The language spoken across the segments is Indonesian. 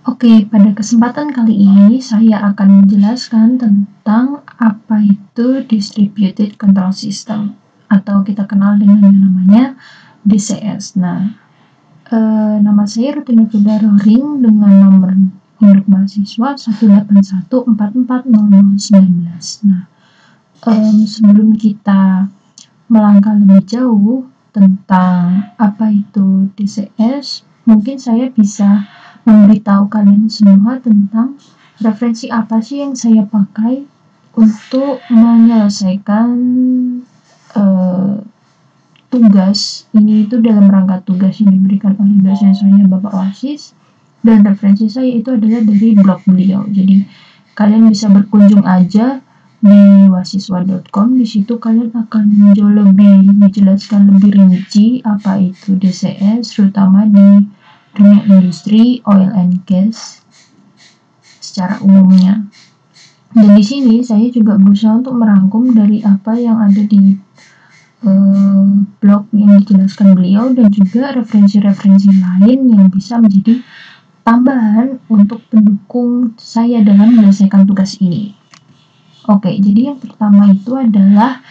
Oke, pada kesempatan kali ini saya akan menjelaskan tentang apa itu Distributed Control System atau kita kenal dengan yang namanya DCS. Nah, nama saya Rutina Firda Rohring dengan nomor induk mahasiswa 181440019. Nah, sebelum kita melangkah lebih jauh tentang apa itu DCS, mungkin saya bisa memberitahu kalian semua tentang referensi apa sih yang saya pakai untuk menyelesaikan tugas ini. Itu dalam rangka tugas yang diberikan oleh dosen saya, Bapak Wasis, dan referensi saya itu adalah dari blog beliau. Jadi kalian bisa berkunjung aja di wasiswa.com. Di situ kalian akan jauh lebih dijelaskan lebih rinci apa itu DCS, terutama di dunia industri oil and gas secara umumnya. Dan di sini saya juga berusaha untuk merangkum dari apa yang ada di blog yang dijelaskan beliau dan juga referensi-referensi lain yang bisa menjadi tambahan untuk pendukung saya dalam menyelesaikan tugas ini. Oke, jadi yang pertama itu adalah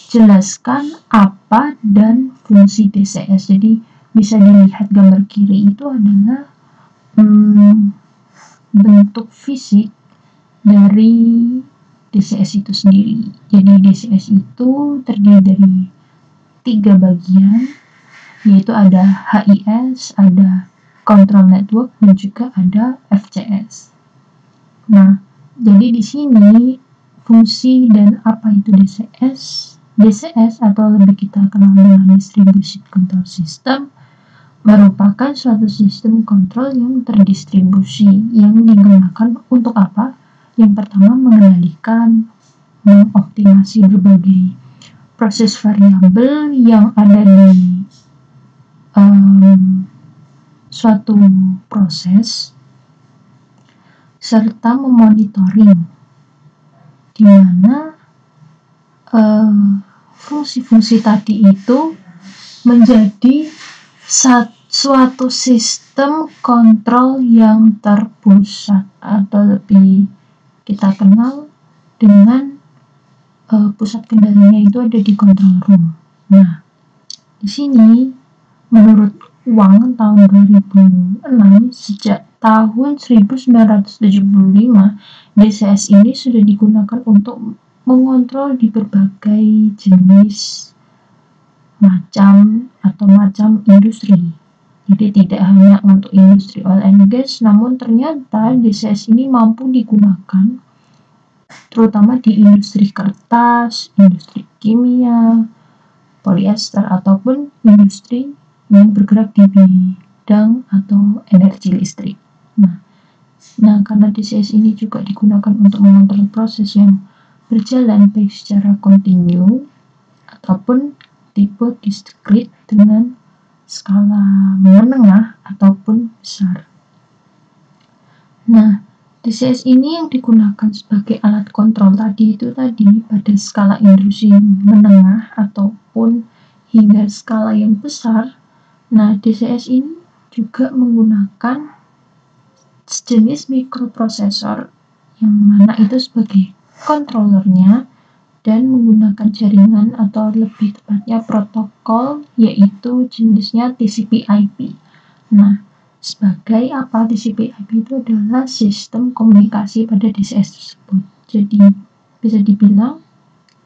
jelaskan apa dan fungsi DCS. Jadi bisa dilihat gambar kiri itu adalah bentuk fisik dari DCS itu sendiri. Jadi DCS itu terdiri dari 3 bagian, yaitu ada HIS, ada Control Network, dan juga ada FCS. Nah, jadi di sini fungsi dan apa itu DCS. DCS atau lebih kita kenal dengan Distributed Control System merupakan suatu sistem kontrol yang terdistribusi yang digunakan untuk apa? Yang pertama, mengendalikan, mengoptimasi berbagai proses variabel yang ada di suatu proses, serta memonitoring di mana fungsi-fungsi tadi itu menjadi suatu sistem kontrol yang terpusat atau lebih kita kenal dengan pusat kendalinya itu ada di control room. Nah, di sini menurut Wang tahun 2006, sejak tahun 1975 DCS ini sudah digunakan untuk mengontrol di berbagai jenis macam industri. Jadi tidak hanya untuk industri oil and gas, namun ternyata DCS ini mampu digunakan terutama di industri kertas, industri kimia, polyester, ataupun industri yang bergerak di bidang atau energi listrik. Nah, karena DCS ini juga digunakan untuk mengontrol proses yang berjalan baik secara kontinu ataupun tipe discrete dengan skala menengah ataupun besar. Nah, DCS ini yang digunakan sebagai alat kontrol tadi pada skala industri menengah ataupun hingga skala yang besar. Nah, DCS ini juga menggunakan sejenis mikroprosesor yang mana itu sebagai controllernya dan menggunakan jaringan atau lebih tepatnya protokol, yaitu jenisnya TCP/IP. Nah, sebagai apa TCP/IP itu adalah sistem komunikasi pada DCS tersebut. Jadi bisa dibilang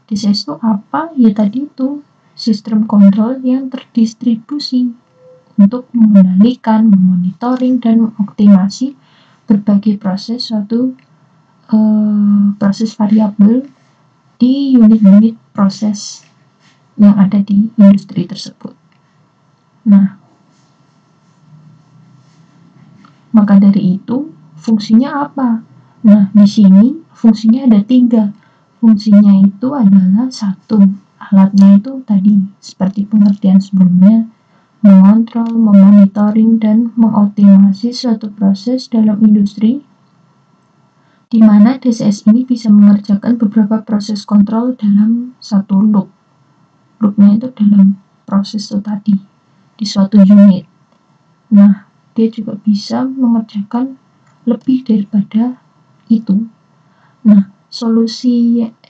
DCS itu apa? Ya tadi itu sistem kontrol yang terdistribusi untuk mengendalikan, memonitoring, dan mengoptimasi berbagai proses proses variabel di unit-unit proses yang ada di industri tersebut. Nah, maka dari itu fungsinya apa? Nah, di sini fungsinya ada 3. Fungsinya itu adalah 1, alatnya itu tadi seperti pengertian sebelumnya, mengontrol, memonitoring, dan mengoptimasi suatu proses dalam industri, di mana DCS ini bisa mengerjakan beberapa proses kontrol dalam satu loop. Loopnya itu dalam proses itu tadi, di suatu unit. Nah, dia juga bisa mengerjakan lebih daripada itu. Nah,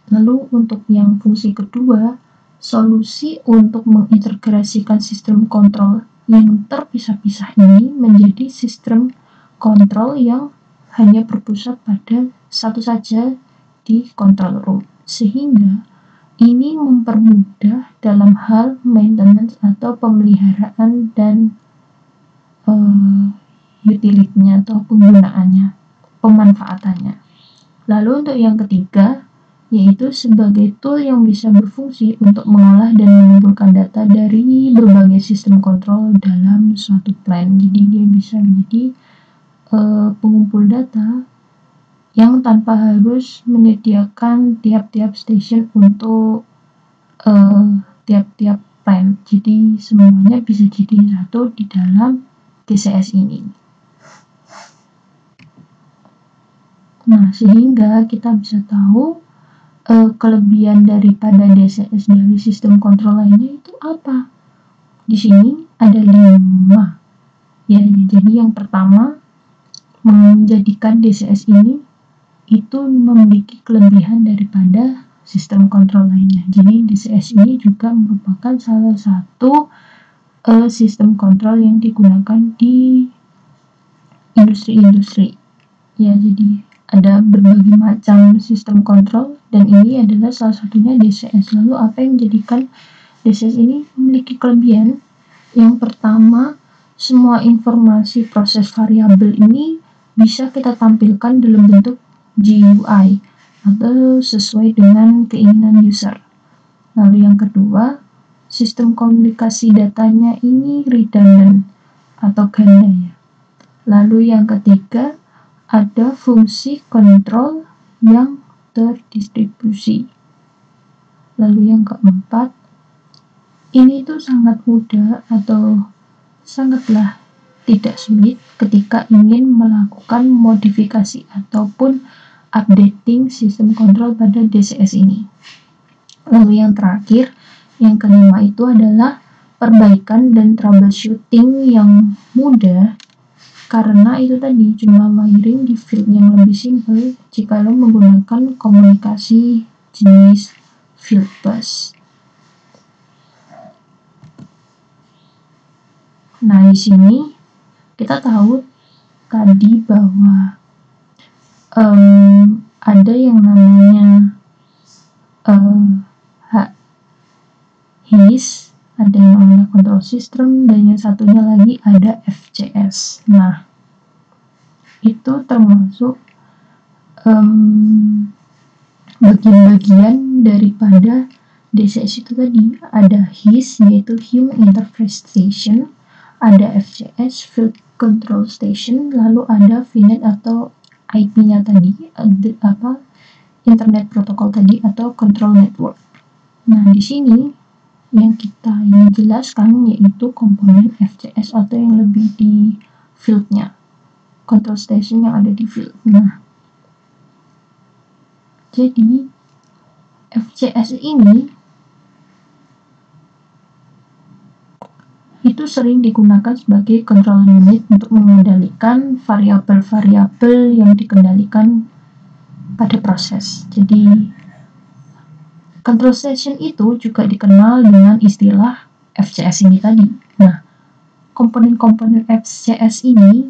lalu untuk yang fungsi kedua, solusi untuk mengintegrasikan sistem kontrol yang terpisah-pisah ini menjadi sistem kontrol yang hanya berpusat pada satu saja di control room, sehingga ini mempermudah dalam hal maintenance atau pemeliharaan dan utility-nya atau penggunaannya, pemanfaatannya. Lalu untuk yang ketiga, yaitu sebagai tool yang bisa berfungsi untuk mengolah dan mengumpulkan data dari berbagai sistem kontrol dalam suatu plant. Jadi dia bisa menjadi pengumpul data yang tanpa harus menyediakan tiap-tiap station untuk tiap-tiap plant. Jadi semuanya bisa jadi satu di dalam DCS ini. Nah, sehingga kita bisa tahu kelebihan daripada DCS dari sistem kontrol lainnya itu apa. Di sini ada 5. Ya, jadi yang pertama, menjadikan DCS ini itu memiliki kelebihan daripada sistem kontrol lainnya. Jadi DCS ini juga merupakan salah satu sistem kontrol yang digunakan di industri-industri. Ya, jadi ada berbagai macam sistem kontrol dan ini adalah salah satunya DCS. Lalu apa yang menjadikan DCS ini memiliki kelebihan? Yang pertama, semua informasi proses variabel ini bisa kita tampilkan dalam bentuk GUI atau sesuai dengan keinginan user. Lalu yang kedua, sistem komunikasi datanya ini redundant atau ganda ya. Lalu yang ketiga, ada fungsi kontrol yang terdistribusi. Lalu yang keempat, ini tuh sangat mudah atau sangatlah tidak sulit ketika ingin melakukan modifikasi ataupun updating sistem kontrol pada DCS ini. Lalu yang terakhir, yang kelima itu adalah perbaikan dan troubleshooting yang mudah, karena itu tadi cuma wiring di field yang lebih simple jika lo menggunakan komunikasi jenis field bus. Nah, di sini kita tahu tadi bahwa ada yang namanya HIS, ada yang namanya control system, dan yang satunya lagi ada FCS. Nah, itu termasuk bagian-bagian daripada DCS itu tadi. Ada HIS, yaitu Human Interface Station, ada FCS, Field Control Station, lalu ada VNet atau IP-nya tadi, Internet Protocol tadi atau Control Network. Nah, di sini yang kita ingin jelaskan yaitu komponen FCS atau yang lebih di field-nya, control station yang ada di field. Nah, jadi FCS ini itu sering digunakan sebagai control unit untuk mengendalikan variabel-variabel yang dikendalikan pada proses. Jadi control station itu juga dikenal dengan istilah FCS ini tadi. Nah, komponen-komponen FCS ini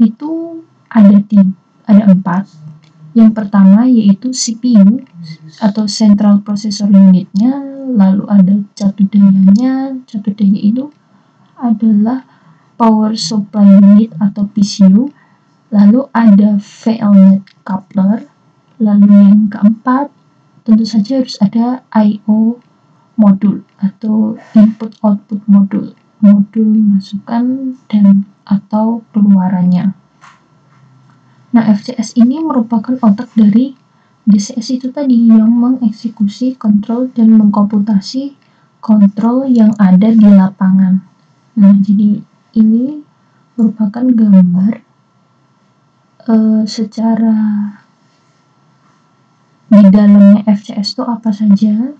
itu ada 4. Yang pertama yaitu CPU atau Central Processor Unit-nya, lalu ada catu dayanya. Catu daya itu adalah Power Supply Unit atau PSU, lalu ada VLNet Coupler, lalu yang keempat tentu saja harus ada I/O modul atau input-output modul masukan dan atau keluarannya. Nah, FCS ini merupakan otak dari DCS itu tadi yang mengeksekusi kontrol dan mengkomputasi kontrol yang ada di lapangan. Nah, jadi ini merupakan gambar secara di dalamnya FCS itu apa saja.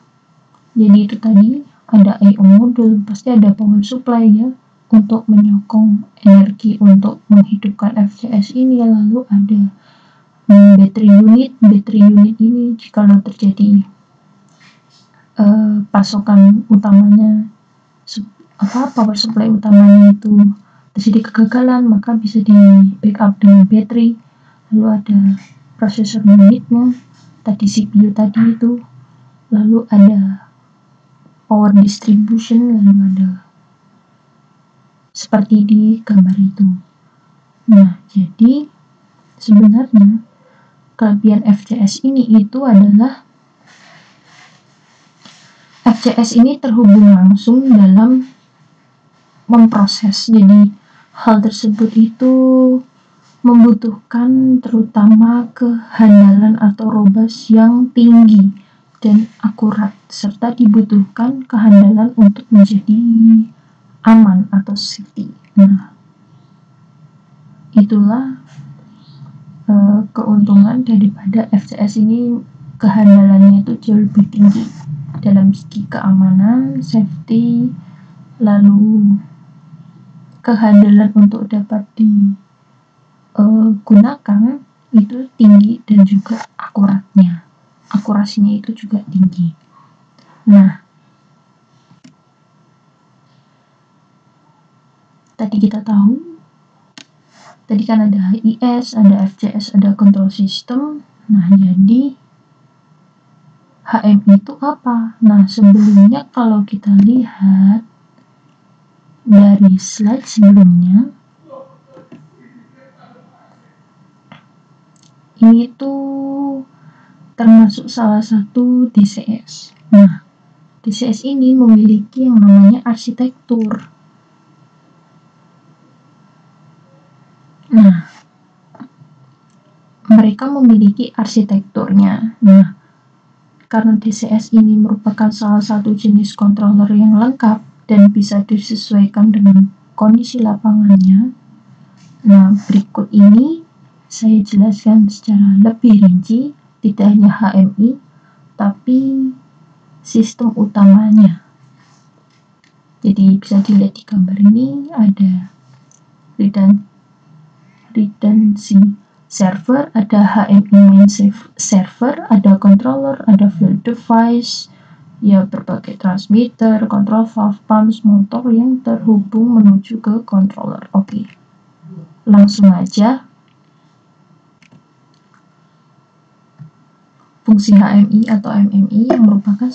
Jadi itu tadi ada I/O modul, pasti ada power supply ya, untuk menyokong energi untuk menghidupkan FCS ini. Lalu ada battery unit ini jika terjadi pasokan utamanya power supply utamanya itu terjadi kegagalan, maka bisa di backup dengan baterai. Lalu ada prosesor unitnya, tadi CPU tadi itu, lalu ada power distribution, lalu ada seperti di gambar itu. Nah, jadi sebenarnya kelebihan FCS ini itu adalah FCS ini terhubung langsung dalam memproses. Jadi hal tersebut itu membutuhkan terutama kehandalan atau robust yang tinggi dan akurat, serta dibutuhkan kehandalan untuk menjadi aman atau safety. Nah, itulah keuntungan daripada FCS ini, kehandalannya itu jauh lebih tinggi dalam segi keamanan, safety, lalu kehandalan untuk dapat digunakan itu tinggi, dan juga akurasinya itu juga tinggi. Nah, tadi kita tahu, tadi kan ada HIS, ada FCS, ada control system. Nah, jadi HMI itu apa? Nah, sebelumnya kalau kita lihat dari slide sebelumnya, ini tuh termasuk salah satu DCS. Nah, DCS ini memiliki yang namanya arsitektur. Nah, mereka memiliki arsitekturnya. Nah, karena DCS ini merupakan salah satu jenis controller yang lengkap dan bisa disesuaikan dengan kondisi lapangannya. Nah, berikut ini saya jelaskan secara lebih rinci, tidak hanya HMI, tapi sistem utamanya. Jadi bisa dilihat di gambar ini, ada redundancy server, ada HMI main server, ada controller, ada field device, ya berbagai transmitter, control valve, pumps, motor yang terhubung menuju ke controller. Oke, langsung aja. Fungsi HMI atau MMI yang merupakan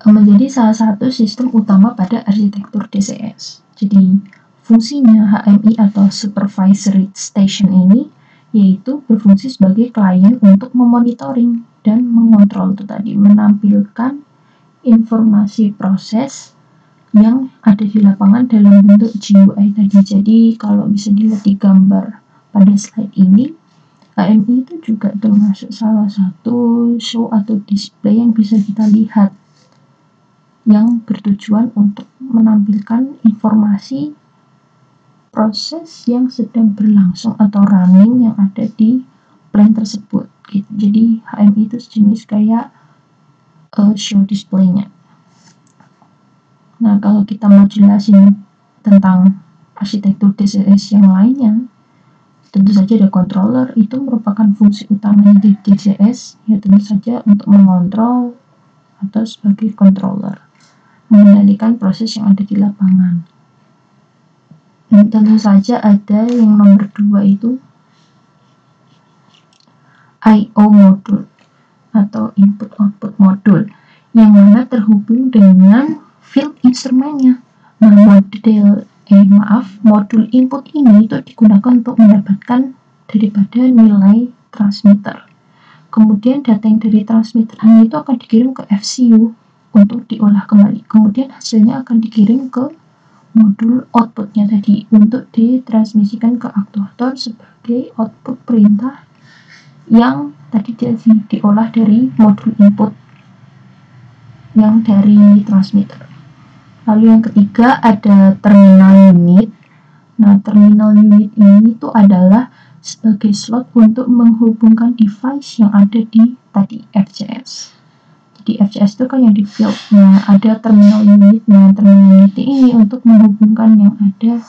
menjadi salah satu sistem utama pada arsitektur DCS. Jadi fungsinya HMI atau Supervisory Station ini yaitu berfungsi sebagai klien untuk memonitoring dan mengontrol itu tadi, menampilkan informasi proses yang ada di lapangan dalam bentuk GUI tadi. Jadi kalau bisa dilihat di gambar pada slide ini, HMI itu juga termasuk salah satu show atau display yang bisa kita lihat, yang bertujuan untuk menampilkan informasi proses yang sedang berlangsung atau running yang ada di plan tersebut. Jadi HMI itu sejenis kayak show display-nya. Nah, kalau kita mau jelasin tentang arsitektur DCS yang lainnya, tentu saja ada controller. Itu merupakan fungsi utamanya di DCS, ya tentu saja untuk mengontrol atau sebagai controller, mengendalikan proses yang ada di lapangan. Dan tentu saja ada yang nomor 2 itu I/O modul atau input-output modul, yang mana terhubung dengan field instrumennya. Nah, modul input ini itu digunakan untuk mendapatkan daripada nilai transmitter. Kemudian data yang dari transmitter ini itu akan dikirim ke FCU untuk diolah kembali. Kemudian hasilnya akan dikirim ke modul outputnya tadi untuk ditransmisikan ke aktuator sebagai output perintah yang tadi diolah dari modul input yang dari transmitter. Lalu yang ketiga ada terminal unit. Nah, terminal unit ini itu adalah sebagai slot untuk menghubungkan device yang ada di tadi FCS. Jadi FCS itu kan yang di field. Nah, ada terminal unit. Nah, terminal unit ini untuk menghubungkan yang ada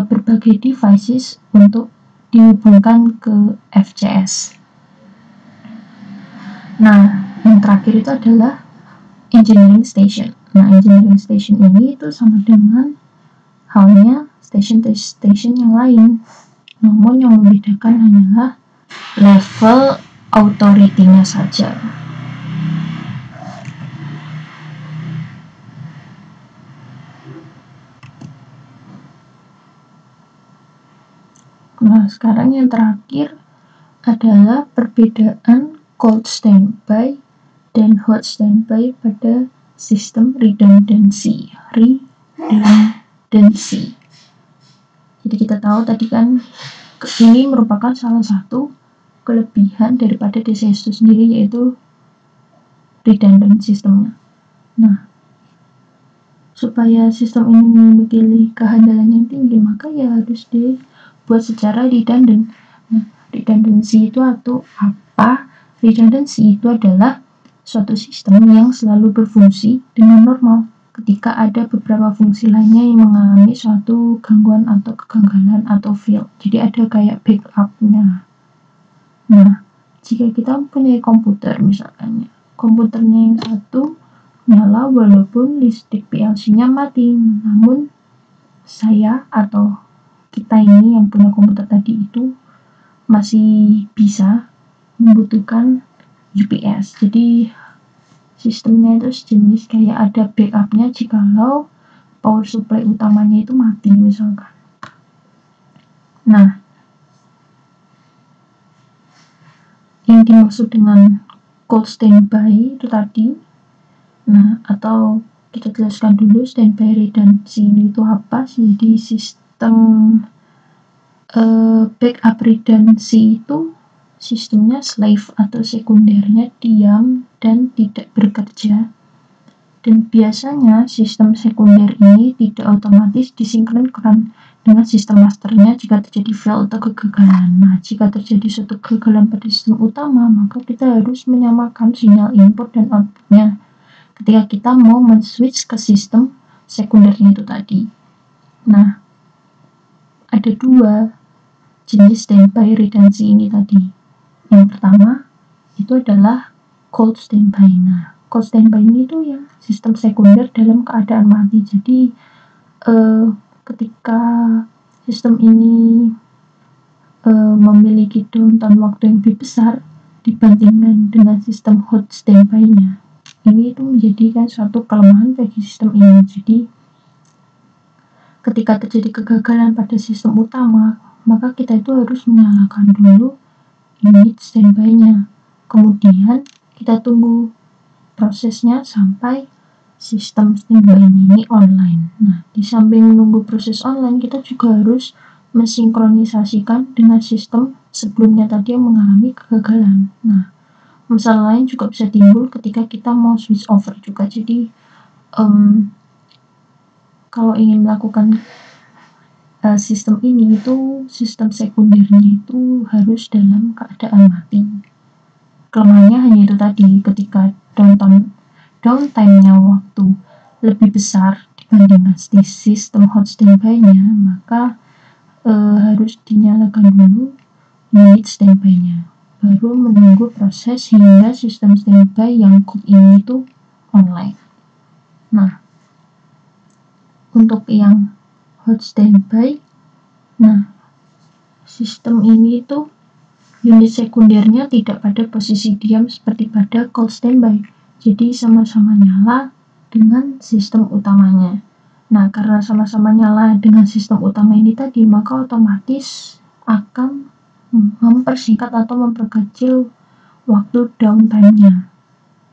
berbagai devices untuk dihubungkan ke FCS. Nah, yang terakhir itu adalah engineering station. Nah, engineering station ini itu sama dengan halnya station-station yang lain. Namun yang membedakan hanyalah level authority-nya saja. Nah, sekarang yang terakhir adalah perbedaan cold standby dan hot standby pada sistem redundancy. Jadi kita tahu tadi kan ini merupakan salah satu kelebihan daripada DCS itu sendiri, yaitu redundant sistemnya. Nah, supaya sistem ini memiliki kehandalan yang tinggi, maka ya harus dibuat secara redundant. Nah, redundancy itu atau apa? Redundancy itu adalah suatu sistem yang selalu berfungsi dengan normal ketika ada beberapa fungsi lainnya yang mengalami suatu gangguan atau kegagalan atau fail. Jadi ada kayak backup-nya. Nah, jika kita mempunyai komputer misalkan, komputernya yang satu nyala walaupun listrik PLC-nya mati, namun saya atau kita ini yang punya komputer tadi itu masih bisa membutuhkan UPS. Jadi sistemnya itu sejenis kayak ada backup-nya jikalau power supply utamanya itu mati misalkan. Nah, yang dimaksud dengan cold standby itu tadi. Nah, atau kita jelaskan dulu standby redundancy ini itu apa sih? Jadi sistem backup redundancy itu sistemnya slave atau sekundernya diam dan tidak bekerja, dan biasanya sistem sekunder ini tidak otomatis disinkronkan dengan sistem masternya jika terjadi fail atau kegagalan. Nah, jika terjadi suatu kegagalan pada sistem utama, maka kita harus menyamakan sinyal input dan outputnya ketika kita mau men-switch ke sistem sekundernya itu tadi. Nah, ada dua jenis standby redundancy ini tadi. Yang pertama itu adalah cold standby. Nah, cold standby ini itu yang sistem sekunder dalam keadaan mati. Jadi ketika sistem ini memiliki downtime waktu yang lebih besar dibandingkan dengan sistem hot standby-nya, ini itu menjadikan suatu kelemahan bagi sistem ini. Jadi ketika terjadi kegagalan pada sistem utama, maka kita itu harus menyalakan dulu unit standby-nya. Kemudian kita tunggu prosesnya sampai sistem standby ini online. Nah, di samping menunggu proses online, kita juga harus mensinkronisasikan dengan sistem sebelumnya tadi yang mengalami kegagalan. Nah, masalah lain juga bisa timbul ketika kita mau switch over juga. Jadi kalau ingin melakukan sistem ini itu sistem sekundernya itu harus dalam keadaan mati. Kelemahannya hanya itu tadi, ketika downtime-nya waktu lebih besar dibandingkan sistem hot standby-nya, maka harus dinyalakan dulu unit standby-nya, baru menunggu proses hingga sistem standby yang cold ini itu online. Nah, untuk yang hot standby, nah sistem ini itu unit sekundernya tidak pada posisi diam seperti pada cold standby, jadi sama-sama nyala dengan sistem utamanya. Nah, karena sama-sama nyala dengan sistem utama ini tadi, maka otomatis akan mempersingkat atau memperkecil waktu downtime-nya.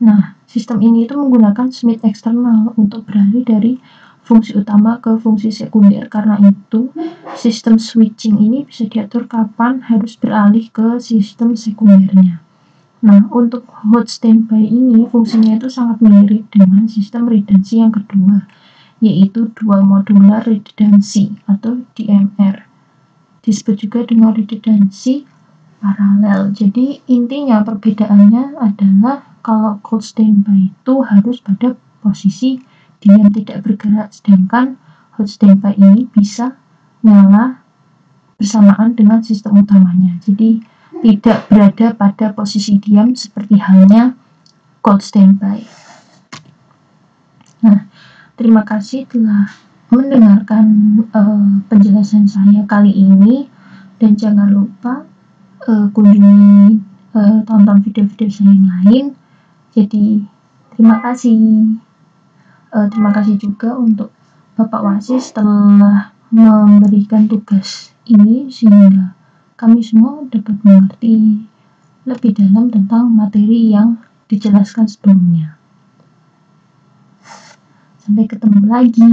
Nah, sistem ini itu menggunakan switch eksternal untuk beralih dari fungsi utama ke fungsi sekunder. Karena itu, sistem switching ini bisa diatur kapan harus beralih ke sistem sekundernya. Nah, untuk hot standby ini fungsinya itu sangat mirip dengan sistem redundancy yang kedua, yaitu dual modular redundancy atau DMR. Disebut juga dengan redundancy paralel. Jadi intinya perbedaannya adalah kalau cold standby itu harus pada posisi diam tidak bergerak, sedangkan hot standby ini bisa nyala bersamaan dengan sistem utamanya. Jadi tidak berada pada posisi diam seperti halnya cold standby. Nah, terima kasih telah mendengarkan penjelasan saya kali ini, dan jangan lupa kunjungi tonton video-video saya yang lain. Jadi terima kasih. Terima kasih juga untuk Bapak Wasis telah memberikan tugas ini sehingga kami semua dapat mengerti lebih dalam tentang materi yang dijelaskan sebelumnya. Sampai ketemu lagi.